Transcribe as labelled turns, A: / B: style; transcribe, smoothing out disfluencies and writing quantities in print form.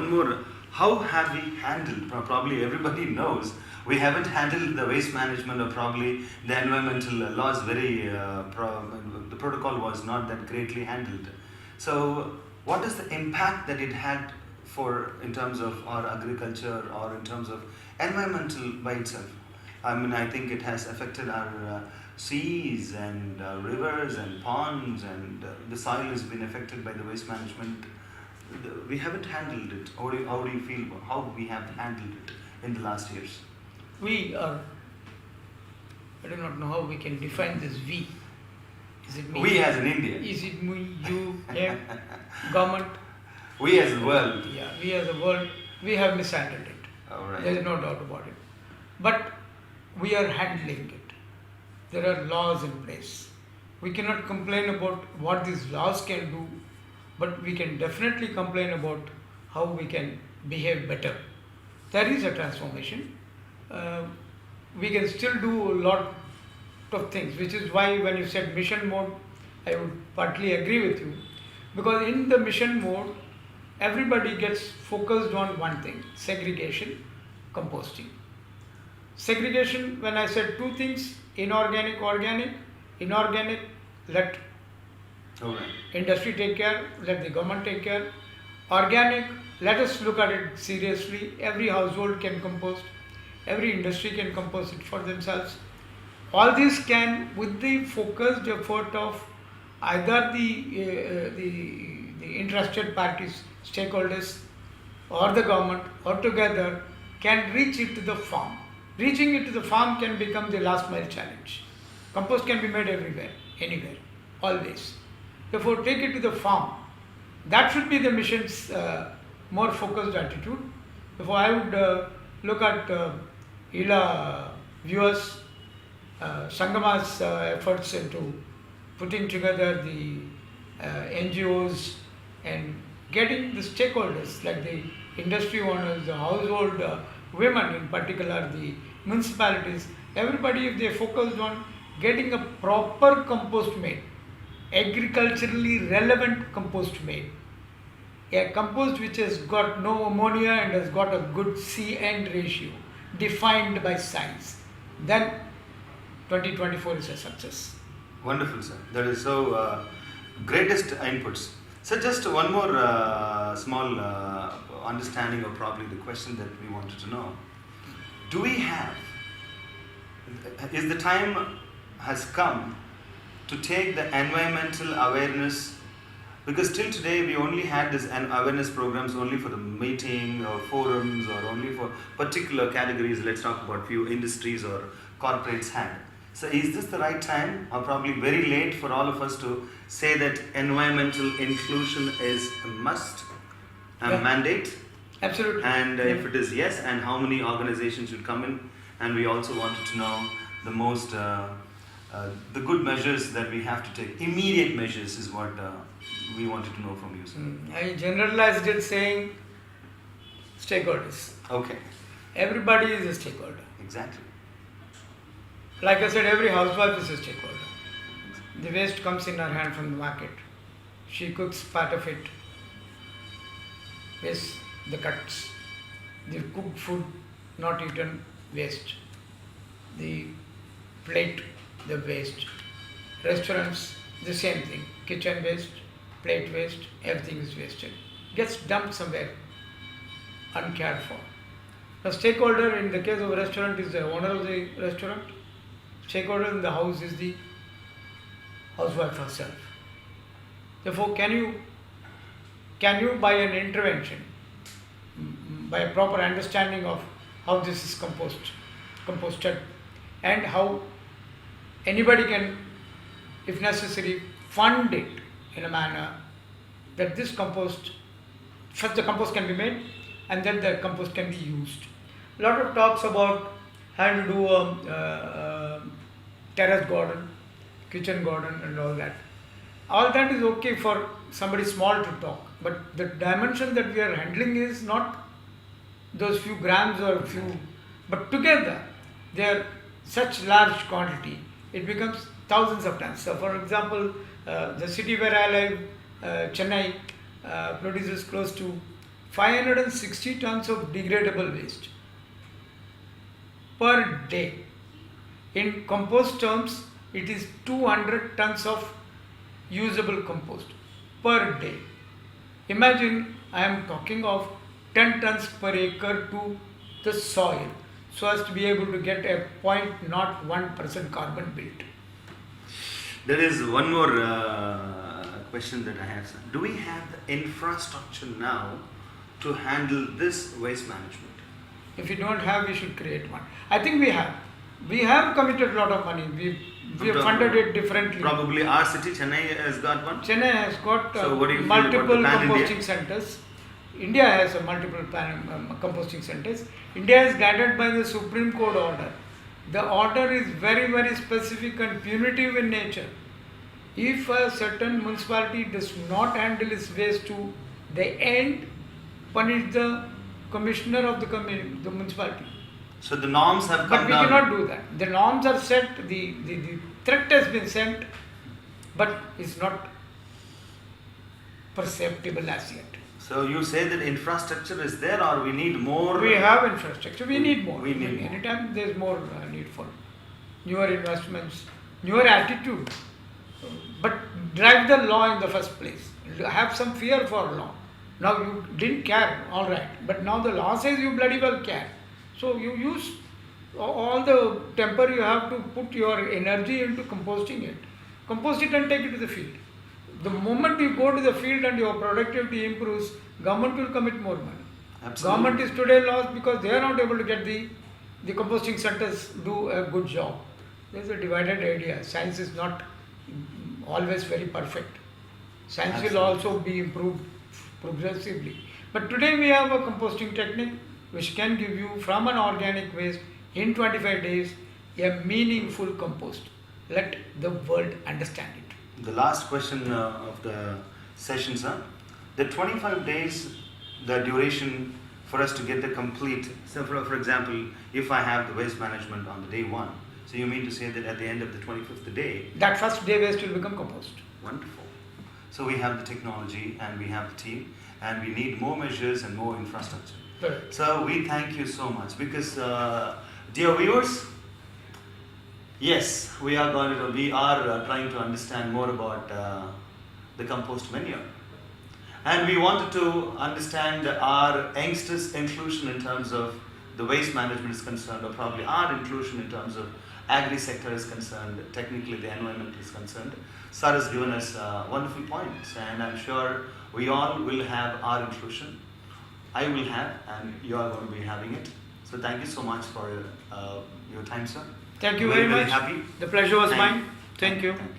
A: one more. How have we handled? Probably everybody knows we haven't handled the waste management, or probably the environmental laws the protocol was not that greatly handled. So, what is the impact that it had in terms of our agriculture, or in terms of environmental by itself? I mean, I think it has affected our seas and rivers and ponds, and the soil has been affected by the waste management. We haven't handled it. How do you feel about how we have handled it in the last years?
B: We are, I do not know how we can define this we. Is it me?
A: We as in India.
B: Is it me, you, him, government?
A: We as a world.
B: Yeah, we as a world, we have mishandled it.
A: All right.
B: There is no doubt about it. But we are handling it. There are laws in place. We cannot complain about what these laws can do, but we can definitely complain about how we can behave better. There is a transformation. We can still do a lot of things, which is why when you said mission mode, I would partly agree with you. Because in the mission mode, everybody gets focused on one thing: segregation, composting. Segregation, when I said two things, inorganic, organic. Inorganic, let industry take care, let the government take care. Organic, let us look at it seriously. Every household can compost, every industry can compost it for themselves. All this can, with the focused effort of either the interested parties, stakeholders, or the government, or together, can reach it to the farm. Reaching it to the farm can become the last mile challenge. Compost can be made everywhere, anywhere, always. Therefore, take it to the farm. That should be the mission's more focused attitude. Therefore, I would look at ILA viewers, Sangamaas efforts into putting together the NGOs and getting the stakeholders like the industry owners, the household women in particular, the municipalities, everybody, if they focused on getting a proper compost made, agriculturally relevant compost made, a compost which has got no ammonia and has got a good C-N ratio defined by science, then 2024 is a success.
A: Wonderful, sir. That is so greatest inputs. So just one more small understanding, or probably the question that we wanted to know. Do we have, is the time has come to take the environmental awareness, because till today we only had this awareness programs only for the meeting or forums, or only for particular categories, let's talk about few industries or corporates had. So is this the right time, or probably very late, for all of us to say that environmental inclusion is a must, a mandate?
B: Absolutely.
A: And if it is yes, and how many organizations should come in? And we also wanted to know the most, the good measures that we have to take. Immediate measures is what we wanted to know from you, sir.
B: I generalized it saying stakeholders.
A: Okay.
B: Everybody is a stakeholder.
A: Exactly.
B: Like I said, every housewife is a stakeholder. The waste comes in her hand from the market. She cooks part of it. Waste, the cuts. The cooked food not eaten, waste. The plate, the waste. Restaurants, the same thing. Kitchen waste, plate waste, everything is wasted. Gets dumped somewhere, uncared for. The stakeholder in the case of a restaurant is the owner of the restaurant. Stakeholder in the house is the housewife herself. Therefore, can you by an intervention, by a proper understanding of how this is composted, and how anybody can, if necessary, fund it in a manner that this compost, first the compost can be made and then the compost can be used. A lot of talks about how to do a terrace garden, kitchen garden and all that. All that is okay for somebody small to talk, but the dimension that we are handling is not those few grams or few, but together they are such large quantity, it becomes thousands of tons. So for example, the city where I live, Chennai, produces close to 560 tons of degradable waste per day. In compost terms, it is 200 tons of usable compost per day. Imagine I am talking of 10 tons per acre to the soil so as to be able to get a 0.01% carbon built.
A: There is one more question that I have, sir. Do we have the infrastructure now to handle this waste management?
B: If we don't have, we should create one. I think we have. We have committed a lot of money. We have funded it differently.
A: Probably our city, Chennai, has got one.
B: Chennai has got
A: So what do you feel
B: multiple
A: about the pan
B: composting
A: India?
B: centers. India has a multiple composting centers. India is guided by the Supreme Court order. The order is very, very specific and punitive in nature. If a certain municipality does not handle its waste to the end, punish the commissioner of the municipality.
A: So the norms have
B: But
A: come
B: we
A: down.
B: cannot do that. The norms are set, the threat has been sent, but it's not perceptible as yet.
A: So you say that infrastructure is there, or we need more?
B: We have infrastructure, we need more.
A: We need more.
B: Anytime there is more need for newer investments, newer attitude. But drive the law in the first place. Have some fear for law. Now you didn't care, alright, but now the law says you bloody well care. So you use all the temper you have to put your energy into composting it. Compost it and take it to the field. The moment you go to the field and your productivity improves, government will commit more money.
A: Absolutely.
B: Government is today lost because they are not able to get the composting centers do a good job. There is a divided idea. Science is not always very perfect. Science
A: Absolutely.
B: will also be improved progressively. But today we have a composting technique which can give you from an organic waste in 25 days a meaningful compost. Let the world understand it.
A: The last question of the session, sir. The 25 days, the duration for us to get the complete. So, for example, if I have the waste management on the day 1, so you mean to say that at the end of the 25th day,
B: That first day waste will become compost.
A: wonderful. So we have the technology and we have the team, and we need more measures and more infrastructure.
B: Correct.
A: So we thank you so much because, dear viewers, yes, we are trying to understand more about the compost manure, and we wanted to understand our youngsters' inclusion in terms of the waste management is concerned, or probably our inclusion in terms of agri sector is concerned, technically the environment is concerned. Sir has given us wonderful points, and I'm sure we all will have our inclusion. I will have, and you are going to be having it. So thank you so much for your time, sir.
B: Thank you very much.
A: Happy.
B: The pleasure was
A: Thank
B: mine.
A: you.
B: Thank you.
A: Thank you.